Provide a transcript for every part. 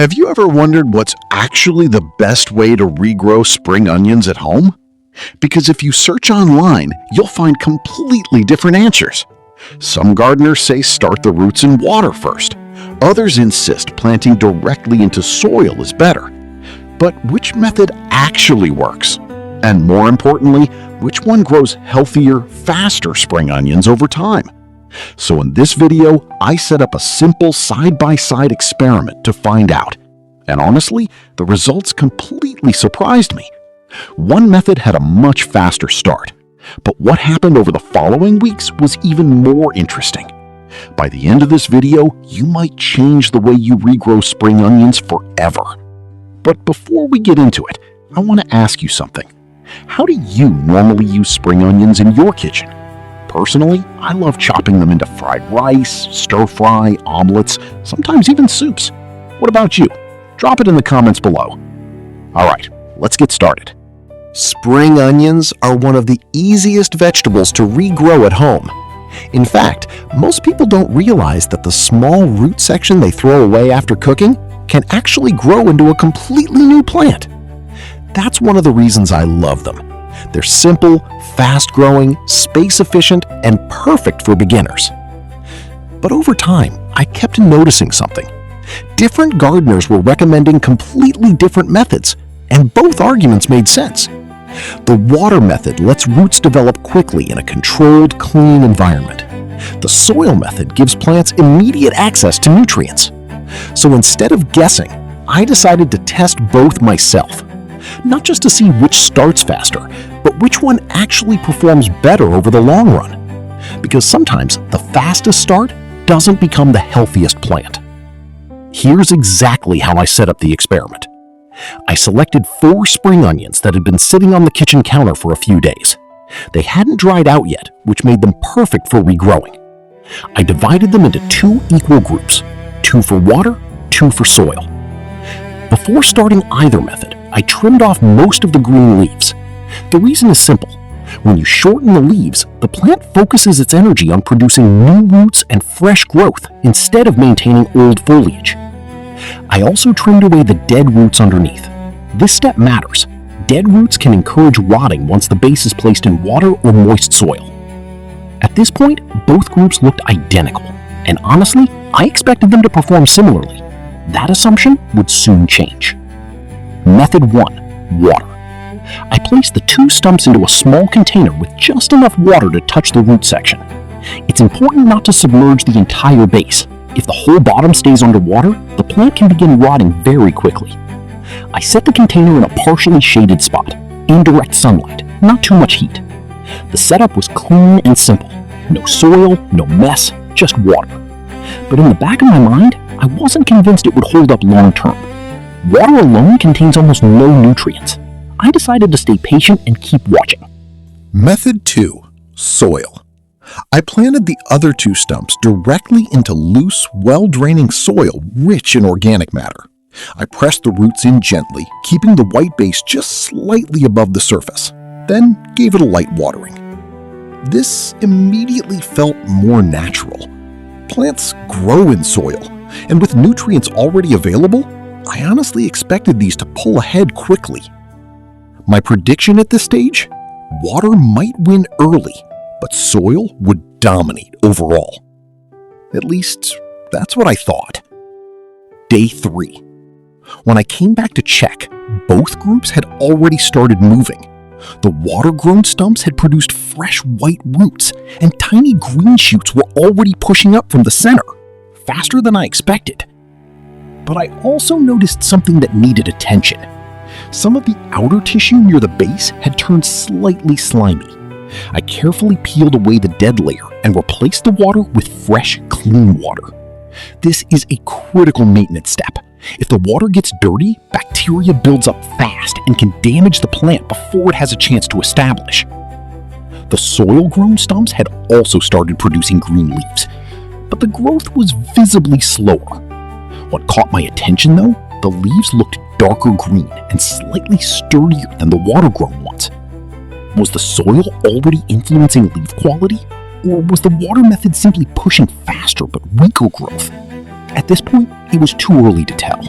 Have you ever wondered what's actually the best way to regrow spring onions at home? Because if you search online, you'll find completely different answers. Some gardeners say start the roots in water first. Others insist planting directly into soil is better. But which method actually works? And more importantly, which one grows healthier, faster spring onions over time? So in this video, I set up a simple side-by-side experiment to find out. And honestly, the results completely surprised me. One method had a much faster start, but what happened over the following weeks was even more interesting. By the end of this video, you might change the way you regrow spring onions forever. But before we get into it, I want to ask you something. How do you normally use spring onions in your kitchen? Personally, I love chopping them into fried rice, stir-fry, omelets, sometimes even soups. What about you? Drop it in the comments below. All right, let's get started. Spring onions are one of the easiest vegetables to regrow at home. In fact, most people don't realize that the small root section they throw away after cooking can actually grow into a completely new plant. That's one of the reasons I love them. They're simple, fast-growing, space-efficient, and perfect for beginners. But over time, I kept noticing something. Different gardeners were recommending completely different methods, and both arguments made sense. The water method lets roots develop quickly in a controlled, clean environment. The soil method gives plants immediate access to nutrients. So instead of guessing, I decided to test both myself. Not just to see which starts faster, but which one actually performs better over the long run. Because sometimes the fastest start doesn't become the healthiest plant. Here's exactly how I set up the experiment. I selected 4 spring onions that had been sitting on the kitchen counter for a few days. They hadn't dried out yet, which made them perfect for regrowing. I divided them into 2 equal groups, 2 for water, 2 for soil. Before starting either method, I trimmed off most of the green leaves. The reason is simple. When you shorten the leaves, the plant focuses its energy on producing new roots and fresh growth instead of maintaining old foliage. I also trimmed away the dead roots underneath. This step matters. Dead roots can encourage rotting once the base is placed in water or moist soil. At this point, both groups looked identical, and honestly, I expected them to perform similarly. That assumption would soon change. Method 1. Water. I placed the 2 stumps into a small container with just enough water to touch the root section. It's important not to submerge the entire base. If the whole bottom stays underwater, the plant can begin rotting very quickly. I set the container in a partially shaded spot, in direct sunlight, not too much heat. The setup was clean and simple. No soil, no mess, just water. But in the back of my mind, I wasn't convinced it would hold up long term. Water alone contains almost no nutrients. I decided to stay patient and keep watching. Method 2. Soil. I planted the other 2 stumps directly into loose, well-draining soil rich in organic matter. I pressed the roots in gently, keeping the white base just slightly above the surface, then gave it a light watering. This immediately felt more natural. Plants grow in soil, and with nutrients already available, I honestly expected these to pull ahead quickly. My prediction at this stage? Water might win early, but soil would dominate overall. At least, that's what I thought. Day 3. When I came back to check, both groups had already started moving. The water-grown stumps had produced fresh white roots, and tiny green shoots were already pushing up from the center, faster than I expected. But I also noticed something that needed attention. Some of the outer tissue near the base had turned slightly slimy. I carefully peeled away the dead layer and replaced the water with fresh, clean water. This is a critical maintenance step. If the water gets dirty, bacteria builds up fast and can damage the plant before it has a chance to establish. The soil-grown stumps had also started producing green leaves, but the growth was visibly slower. What caught my attention though, the leaves looked darker green and slightly sturdier than the water-grown ones. Was the soil already influencing leaf quality, or was the water method simply pushing faster but weaker growth? At this point, it was too early to tell.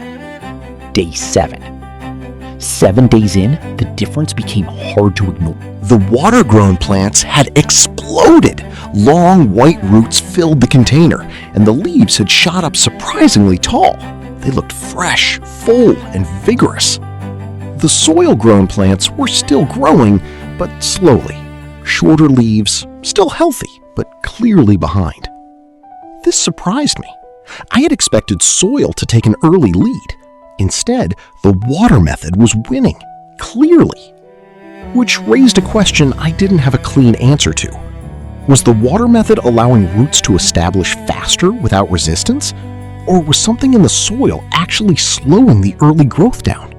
day 7. 7 days in, the difference became hard to ignore. The water-grown plants had exploded. Long white roots filled the container, and the leaves had shot up surprisingly tall. They looked fresh, full, and vigorous. The soil-grown plants were still growing, but slowly. Shorter leaves, still healthy, but clearly behind. This surprised me. I had expected soil to take an early lead. Instead, the water method was winning, clearly. Which raised a question I didn't have a clean answer to. Was the water method allowing roots to establish faster without resistance? Or was something in the soil actually slowing the early growth down?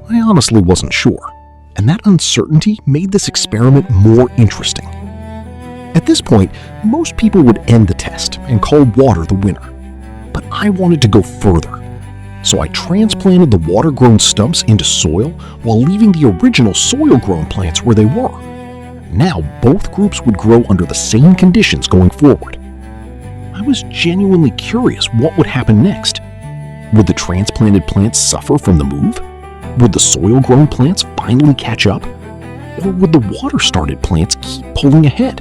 I honestly wasn't sure, and that uncertainty made this experiment more interesting. At this point, most people would end the test and call water the winner. But I wanted to go further. So I transplanted the water-grown stumps into soil while leaving the original soil-grown plants where they were. Now both groups would grow under the same conditions going forward. I was genuinely curious what would happen next. Would the transplanted plants suffer from the move? Would the soil-grown plants finally catch up? Or would the water-started plants keep pulling ahead?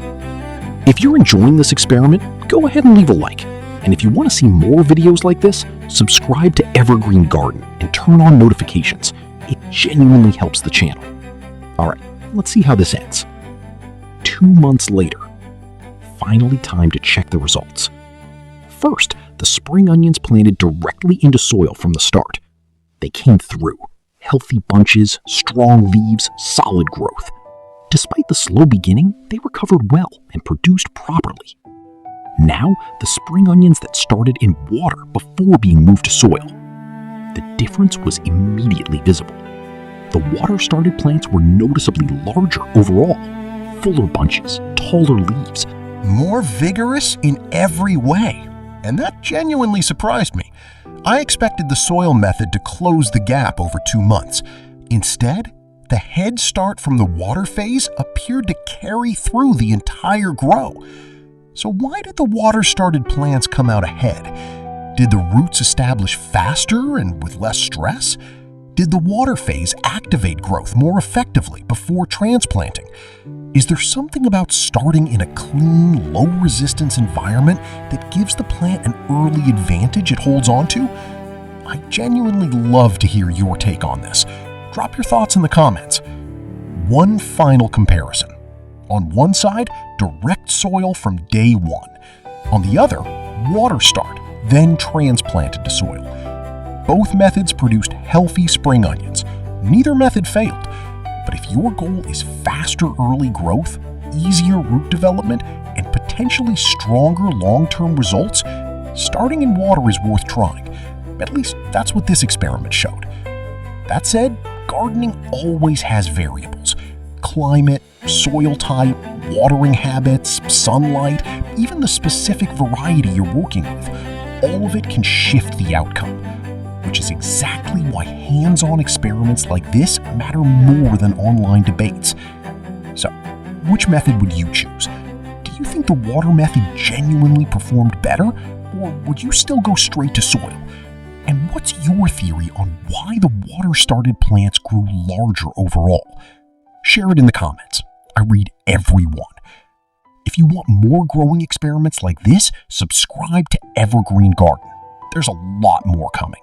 If you're enjoying this experiment, go ahead and leave a like. And if you want to see more videos like this, subscribe to Evergreen Garden and turn on notifications. It genuinely helps the channel. Alright, let's see how this ends. 2 months later. Finally time to check the results. First, the spring onions planted directly into soil from the start. They came through. Healthy bunches, strong leaves, solid growth. Despite the slow beginning, they recovered well and produced properly. Now, the spring onions that started in water before being moved to soil. The difference was immediately visible. The water-started plants were noticeably larger overall, fuller bunches, taller leaves. More vigorous in every way, and that genuinely surprised me. I expected the soil method to close the gap over 2 months. Instead, the head start from the water phase appeared to carry through the entire grow. So why did the water-started plants come out ahead? Did the roots establish faster and with less stress? Did the water phase activate growth more effectively before transplanting? Is there something about starting in a clean, low-resistance environment that gives the plant an early advantage it holds on to? I genuinely love to hear your take on this. Drop your thoughts in the comments. One final comparison. On one side, direct soil from day 1. On the other, water start, then transplanted to soil. Both methods produced healthy spring onions. Neither method failed. But if your goal is faster early growth, easier root development, and potentially stronger long-term results, starting in water is worth trying. At least that's what this experiment showed. That said, gardening always has variables. Climate, soil type, watering habits, sunlight, even the specific variety you're working with. All of it can shift the outcome, which is exactly why hands-on experiments like this matter more than online debates. So, which method would you choose? Do you think the water method genuinely performed better, or would you still go straight to soil? And what's your theory on why the water-started plants grew larger overall? Share it in the comments. I read every one. If you want more growing experiments like this, subscribe to Evergreen Garden. There's a lot more coming.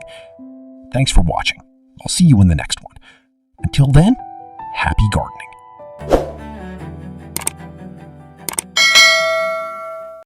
Thanks for watching. I'll see you in the next one. Until then, happy gardening.